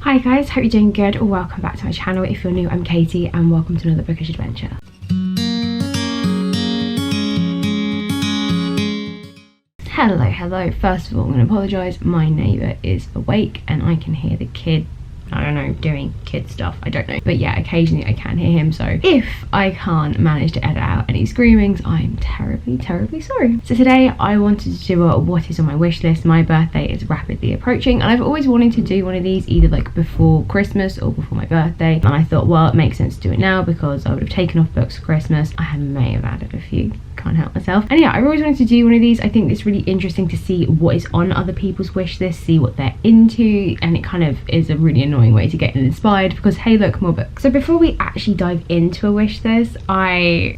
Hi guys, hope you're doing good. Welcome back to my channel. If you're new, I'm Katie and welcome to another bookish adventure. Hello. First of all, I'm going to apologise. My neighbour is awake and I can hear the kid, I don't know, doing kid stuff. I don't know. But yeah, occasionally I can hear him. So if I can't manage to edit out any screamings, I'm terribly sorry. So today I wanted to do a what is on my wish list. My birthday is rapidly approaching and I've always wanted to do one of these either like before Christmas or before my birthday. And I thought, well, it makes sense to do it now because I would have taken off books for Christmas. I may have added a few. Can't help myself. And yeah, I've always wanted to do one of these. I think it's really interesting to see what is on other people's wish list, see what they're into, and it kind of is a really annoying way to get inspired because hey look, more books. So before we actually dive into a wish list, I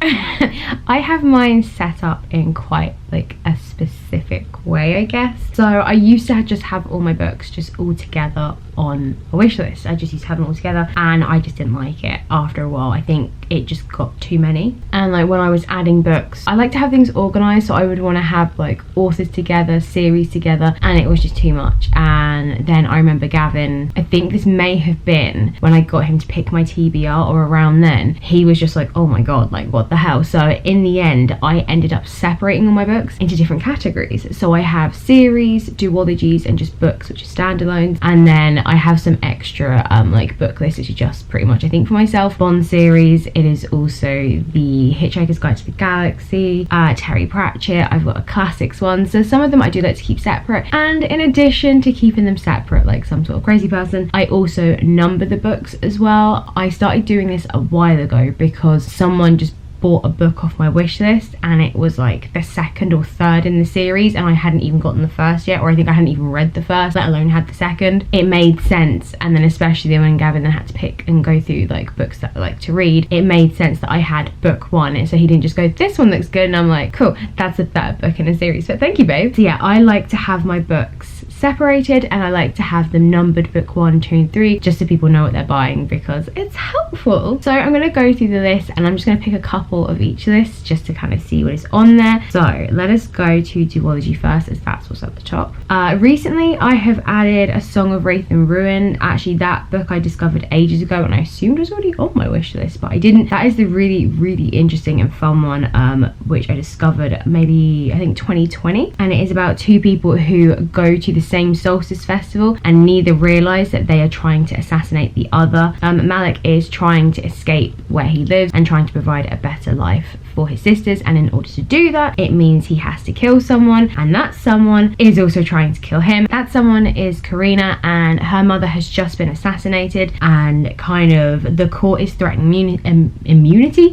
have mine set up in quite like a specific way, I guess. So I used to just have all my books just all together on a wish list. I just used to have them all together and I just didn't like it after a while. I think it just got too many. And like when I was adding books, I like to have things organized, so I would want to have like authors together, series together, and it was just too much. And then I remember Gavin, I think this may have been when I got him to pick my TBR or around then, he was just like, oh my god, like what the hell. So in the end I ended up separating all my books into different categories. So I have series, duologies, and just books which are standalones, and then I have some extra like book lists which are just pretty much I think for myself. Bond series, it is also the Hitchhiker's Guide to the Galaxy, Terry Pratchett. I've got a classics one, so some of them I do like to keep separate, and in addition to keeping them separate like some sort of crazy person, I also number the books as well. I started doing this a while ago because someone just bought a book off my wish list and it was like the second or third in the series and I hadn't even gotten the first yet, or I think I hadn't even read the first, let alone had the second. It made sense, and then especially when Gavin then had to pick and go through like books that I like to read, it made sense that I had book one, and so he didn't just go, this one looks good, and I'm like, cool, that's the third book in a series, but thank you babe. So yeah, I like to have my books separated and I like to have them numbered, book 1, 2 and 3, just so people know what they're buying because it's helpful. So I'm going to go through the list and I'm just going to pick a couple of each list just to kind of see what is on there. So let us go to Duology first, as that's what's at the top. Recently I have added A Song of Wraith and Ruin. Actually that book I discovered ages ago and I assumed it was already on my wish list, but I didn't. That is the really interesting and fun one which I discovered maybe I think 2020, and it is about two people who go to the same solstice festival and neither realize that they are trying to assassinate the other. Malik is trying to escape where he lives and trying to provide a better life for his sisters, and in order to do that it means he has to kill someone, and that someone is also trying to kill him. That someone is Karina, and her mother has just been assassinated and kind of the court is threatening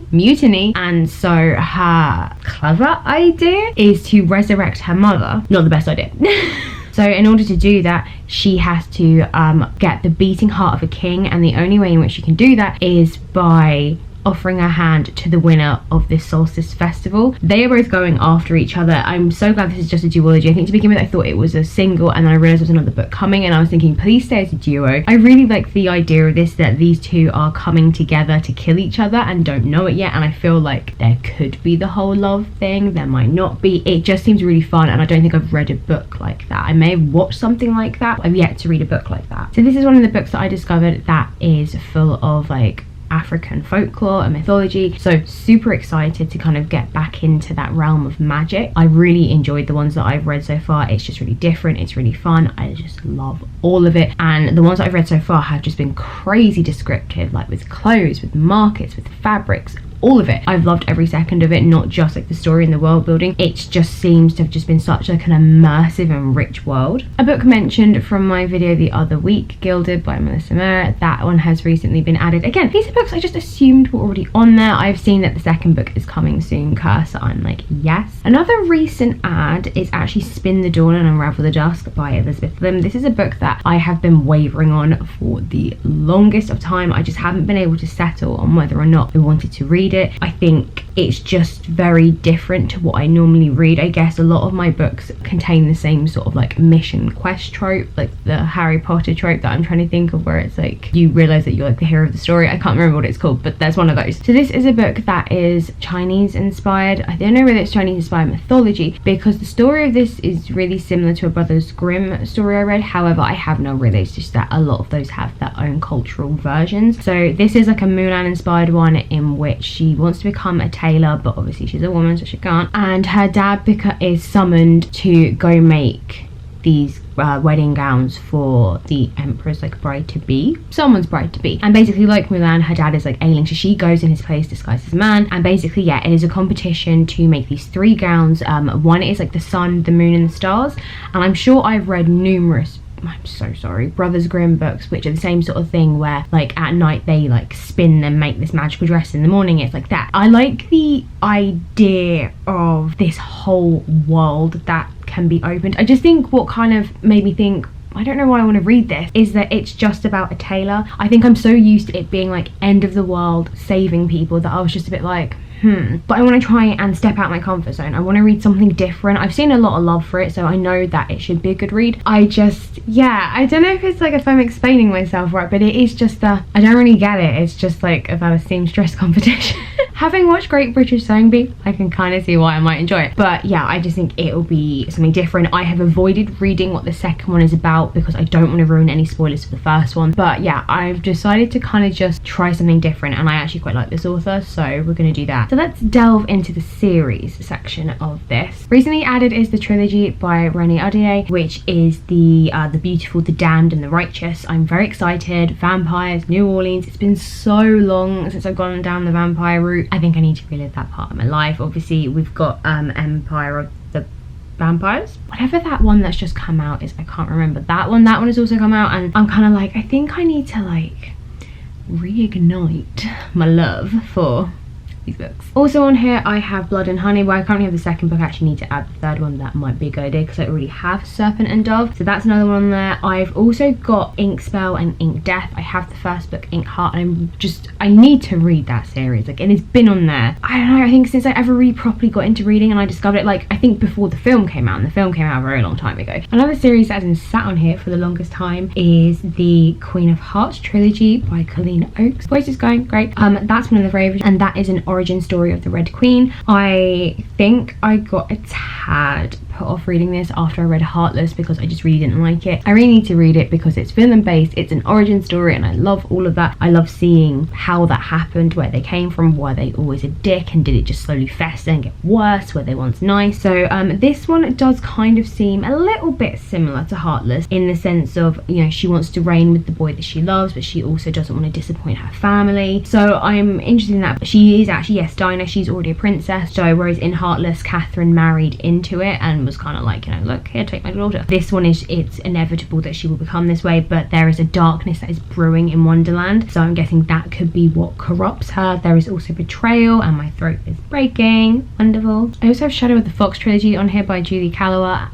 mutiny, and so her clever idea is to resurrect her mother. Not the best idea. So in order to do that, she has to get the beating heart of a king, and the only way in which she can do that is by offering her hand to the winner of this solstice festival. They are both going after each other. I'm so glad this is just a duology. I think to begin with I thought it was a single, and then I realised there was another book coming and I was thinking please stay as a duo. I really like the idea of this, that these two are coming together to kill each other and don't know it yet, and I feel like there could be the whole love thing, there might not be. It just seems really fun, and I don't think I've read a book like that. I may have watched something like that, I've yet to read a book like that. So this is one of the books that I discovered that is full of like African folklore and mythology, so super excited to kind of get back into that realm of magic. I really enjoyed the ones that I've read so far. It's just really different, it's really fun, I just love all of it, and the ones that I've read so far have just been crazy descriptive, like with clothes, with markets, with fabrics, all of it. I've loved every second of it, not just like the story and the world building. It just seems to have just been such like an immersive and rich world. A book mentioned from my video the other week, Gilded by Melissa Murr, that one has recently been added. Again, these are books I just assumed were already on there. I've seen that the second book is coming soon, so I'm like yes. Another recent ad is actually Spin the Dawn and Unravel the Dusk by Elizabeth Lim. This is a book that I have been wavering on for the longest of time. I just haven't been able to settle on whether or not I wanted to read read it. I think it's just very different to what I normally read. I guess a lot of my books contain the same sort of like mission quest trope, like the Harry Potter trope that I'm trying to think of, where it's like you realize that you're like the hero of the story. I can't remember what it's called, but there's one of those. So this is a book that is Chinese inspired. I don't know whether it's Chinese inspired mythology, because the story of this is really similar to a Brothers Grimm story I read. However, I have not realized just that a lot of those have their own cultural versions. So this is like a Mulan inspired one in which she wants to become a tailor, but obviously she's a woman so she can't, and her dad is summoned to go make these wedding gowns for the emperor's like bride-to-be, someone's bride-to-be. And basically, like Mulan, her dad is like ailing, so she goes in his place disguised as a man, and basically, yeah, it is a competition to make these 3 gowns. One is like the sun, the moon and the stars, and I'm sure I've read numerous, I'm so sorry, Brothers Grimm books which are the same sort of thing, where like at night they like spin and make this magical dress, in the morning it's like that. I like the idea of this whole world that can be opened. I just think what kind of made me think, I don't know why I want to read this, is that it's just about a tailor. I think I'm so used to it being like end of the world, saving people, that I was just a bit like, but I want to try and step out my comfort zone. I want to read something different. I've seen a lot of love for it, so I know that it should be a good read. I just, yeah, I don't know if it's like if I'm explaining myself right, but it is just I don't really get it. It's just like about a seamstress competition. Having watched Great British Sewing Bee, I can kind of see why I might enjoy it. But yeah, I just think it'll be something different. I have avoided reading what the second one is about because I don't want to ruin any spoilers for the first one. But yeah, I've decided to kind of just try something different, and I actually quite like this author, so we're going to do that. So let's delve into the series section of this. Recently added is the trilogy by Renée Audier, which is the Beautiful, the Damned and the Righteous. I'm very excited. Vampires, New Orleans. It's been so long since I've gone down the vampire route. I think I need to relive that part of my life. Obviously we've got Empire of the Vampires, whatever that one that's just come out is, I can't remember. That one has also come out, and I'm kind of like, I think I need to like reignite my love for these books. Also on here I have Blood and Honey, where I currently have the second book. I actually need to add the third one. That might be a good idea because I already have Serpent and Dove, so that's another one on there. I've also got Ink Spell and Ink Death. I have the first book, Inkheart, and I need to read that series. Like, and it's been on there, I don't know, I think since I ever really properly got into reading, and I discovered it like I think before the film came out, and the film came out a very long time ago. Another series that has been sat on here for the longest time is the Queen of Hearts trilogy by Colleen Oakes. Voice is going great. That's one of the favorites, and that is an origin story of the Red Queen. I think I got a tad put off reading this after I read Heartless because I just really didn't like it. I really need to read it because it's villain based, it's an origin story, and I love all of that. I love seeing how that happened, where they came from, were they always a dick, and did it just slowly fester and get worse, were they once nice? So this one does kind of seem a little bit similar to Heartless in the sense of, you know, she wants to reign with the boy that she loves, but she also doesn't want to disappoint her family. So I'm interested in that. But she is actually, yes, Dinah, she's already a princess. So whereas in Heartless, Catherine married into it and was kind of like, you know, look here, take my daughter. This one is, it's inevitable that she will become this way, but there is a darkness that is brewing in Wonderland, so I'm guessing that could be what corrupts her. There is also betrayal, and my throat is breaking. Wonderful. I also have Shadow of the Fox trilogy on here by Julie Kagawa,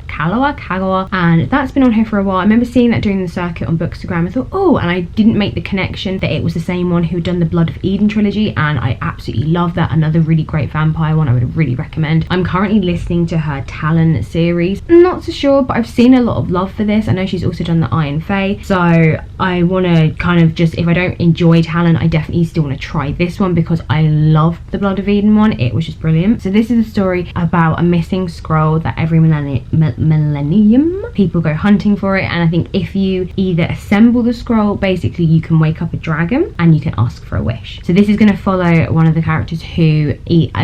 and that's been on here for a while. I remember seeing that during the circuit on Bookstagram. I thought, oh, and I didn't make the connection that it was the same one who had done the Blood of Eden trilogy, and I absolutely love that. Another really great vampire one I would really recommend. I'm currently listening to her Talon series. Not so sure, but I've seen a lot of love for this. I know she's also done the Iron Fae, so I want to kind of just, if I don't enjoy Talon, I definitely still want to try this one because I loved the Blood of Eden one. It was just brilliant. So this is a story about a missing scroll that every millennium people go hunting for it, and I think if you either assemble the scroll, basically you can wake up a dragon and you can ask for a wish. So this is going to follow one of the characters who I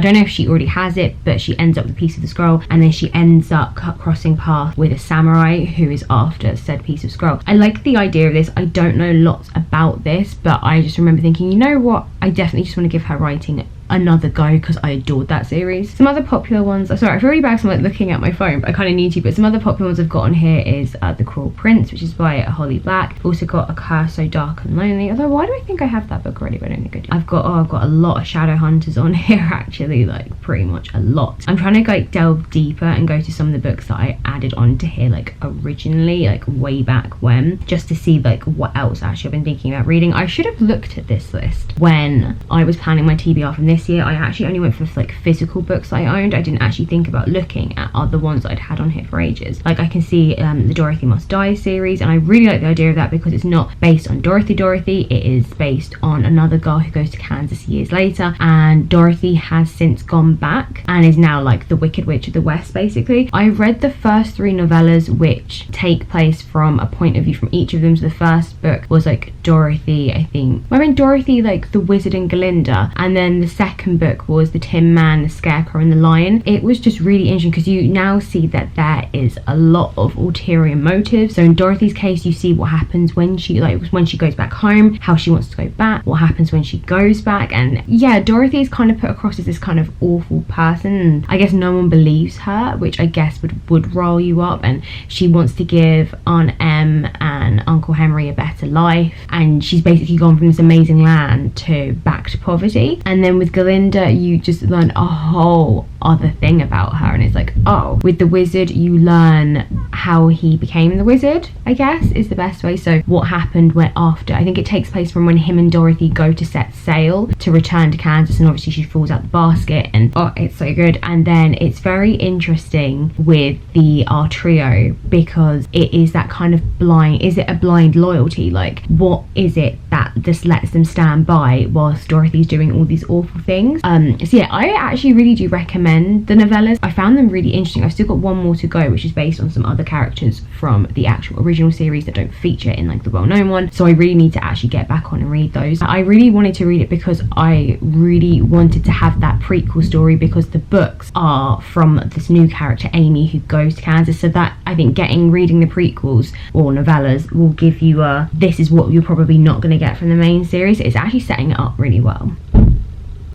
don't know if she already has it, but she ends up with a piece of the scroll, and then she ends up crossing paths with a samurai who is after said piece of scroll. I like the idea of this. I don't know lots about this, but I just remember thinking, you know what, I definitely just want to give her writing another go because I adored that series. Some other popular ones, sorry I feel really bad because I'm like looking at my phone, but I kind of need to, but some other popular ones I've got on here is The Cruel Prince, which is by Holly Black. I've also got A Curse So Dark and Lonely, although why do I think I have that book already, but I don't think I do. I've got a lot of Shadowhunters on here actually, like pretty much a lot. I'm trying to like delve deeper and go to some of the books that I added onto here like originally, like way back when, just to see like what else actually I've been thinking about reading. I should have looked at this list when I was planning my TBR from this year. I actually only went for like physical books I owned. I didn't actually think about looking at other ones that I'd had on here for ages. Like I can see the Dorothy Must Die series, and I really like the idea of that because it's not based on Dorothy, it is based on another girl who goes to Kansas years later, and Dorothy has since gone back and is now like the Wicked Witch of the West basically. I read the first 3 novellas which take place from a point of view from each of them. So the first book was like Dorothy, I think, Dorothy like the Wizard and Glinda, and then the second book was the Tin Man, the Scarecrow and the Lion. It was just really interesting because you now see that there is a lot of ulterior motives. So in Dorothy's case, you see what happens when she goes back home, how she wants to go back, what happens when she goes back, and yeah, Dorothy's kind of put across as this kind of awful person, and I guess no one believes her, which I guess would roll you up, and she wants to give Aunt Em and Uncle Henry a better life, and she's basically gone from this amazing land to back to poverty. And then with Glinda, you just learn a whole other thing about her, and it's like, oh, with the wizard you learn how he became the wizard, I guess is the best way. So what happened when after, I think it takes place from when him and Dorothy go to set sail to return to Kansas, and obviously she falls out the basket, and oh, it's so good. And then it's very interesting with our trio because it is that kind of blind, is it a blind loyalty, like what is it that just lets them stand by whilst Dorothy's doing all these awful things. So yeah, I actually really do recommend the novellas. I found them really interesting. I've still got one more to go, which is based on some other characters from the actual original series that don't feature in like the well-known one, so I really need to actually get back on and read those. I really wanted to read it because I really wanted to have that prequel story, because the books are from this new character Amy who goes to Kansas, so that I think reading the prequels or novellas will give you this is what you're probably not going to get from the main series. It's actually setting it up really well.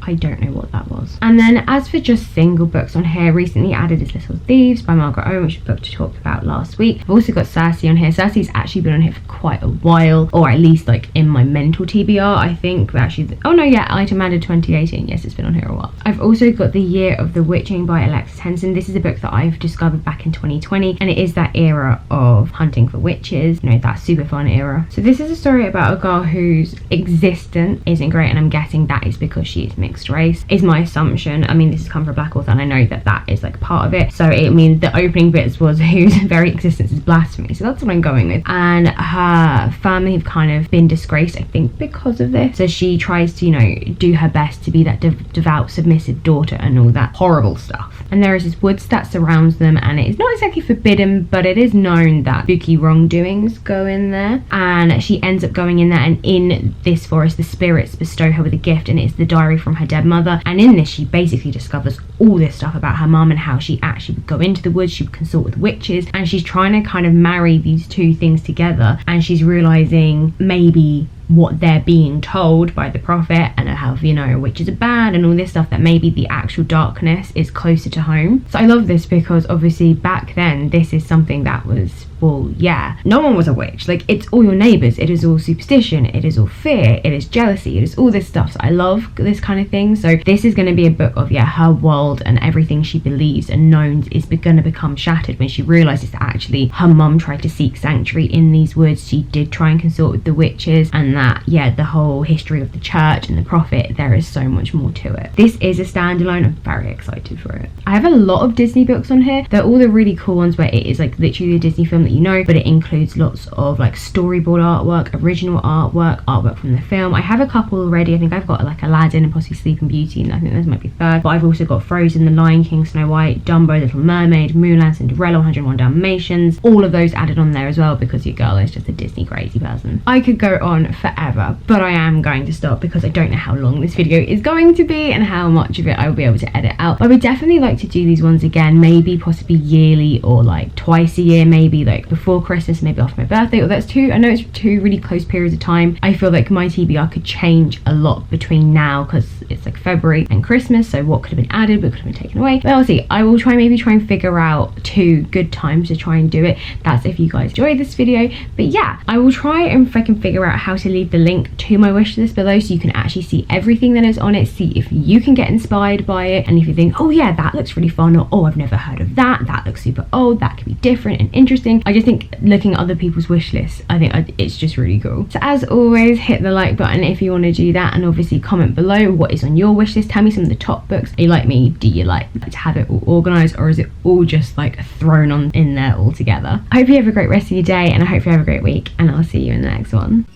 I don't know what that was. And then as for just single books on here, recently added is Little Thieves by Margaret Owen, which is a book to talk about last week. I've also got Sassy on here. Sassy's actually been on here for quite a while, or at least like in my mental TBR, I think. But actually, oh no, yeah, item added 2018. Yes, it's been on here a while. I've also got The Year of the Witching by Alexis Henson. This is a book that I've discovered back in 2020, and it is that era of hunting for witches, you know, that super fun era. So this is a story about a girl whose existence isn't great, and I'm guessing that is because she is mixed race, is my assumption. I mean, this has come from a black author, and I know that that is like part of it. So it means the opening bits was whose very existence is blasphemy, so that's what I'm going with. And her family have kind of been disgraced, I think, because of this. So she tries to, you know, do her best to be that devout, submissive daughter and all that horrible stuff. And there is this woods that surrounds them, and it is not exactly forbidden, but it is known that spooky wrongdoings go in there. And she ends up going in there, and in this forest the spirits bestow her with a gift, and it's the diary from her dead mother. And in this she basically discovers all this stuff about her mum and how she actually would go into the woods, she would consult with witches, and she's trying to kind of marry these two things together, and she's realizing maybe what they're being told by the prophet, and how, you know, witches are bad and all this stuff, that maybe the actual darkness is closer to home. So I love this because obviously back then this is something that was, well, yeah, no one was a witch. Like, it's all your neighbours, it is all superstition, it is all fear, it is jealousy, it is all this stuff. So I love this kind of thing. So this is going to be a book of, yeah, her world and everything she believes and knows is going to become shattered when she realises that actually her mum tried to seek sanctuary in these woods. She did try and consult with the witches, and that, yeah, the whole history of the church and the prophet, there is so much more to it. This is a standalone. I'm very excited for it. I have a lot of Disney books on here. They're all the really cool ones where it is like literally a Disney film that you know, but it includes lots of like storyboard artwork, original artwork from the film. I have a couple already. I think I've got like Aladdin and possibly Sleeping Beauty, and I think this might be third. But I've also got Frozen, The Lion King, Snow White, Dumbo, Little Mermaid, Mulan, Cinderella, 101 Dalmatians, all of those added on there as well, because your girl is just a Disney crazy person. I could go on forever, but I am going to stop because I don't know how long this video is going to be and how much of it I will be able to edit out. I would definitely like to do these ones again, maybe possibly yearly, or like twice a year, maybe like before Christmas, maybe after my birthday, or that's two, I know it's two really close periods of time. I feel like my TBR could change a lot between now, because it's like February and Christmas, so what could have been added, what could have been taken away. But I'll see. I will maybe try and figure out 2 good times to try and do it. That's if you guys enjoy this video. But yeah, I will try and if I can figure out how to leave the link to my wish list below, so you can actually see everything that is on it, see if you can get inspired by it, and if you think, oh yeah, that looks really fun, or oh, I've never heard of that, that looks super old, that could be different and interesting. I just think looking at other people's wish lists, I think it's just really cool. So as always, hit the like button if you want to do that, and obviously comment below what is on your wish list. Tell me some of the top books. Are you like me? Do you like to have it all organized, or is it all just like thrown on in there all together? I hope you have a great rest of your day, and I hope you have a great week, and I'll see you in the next one.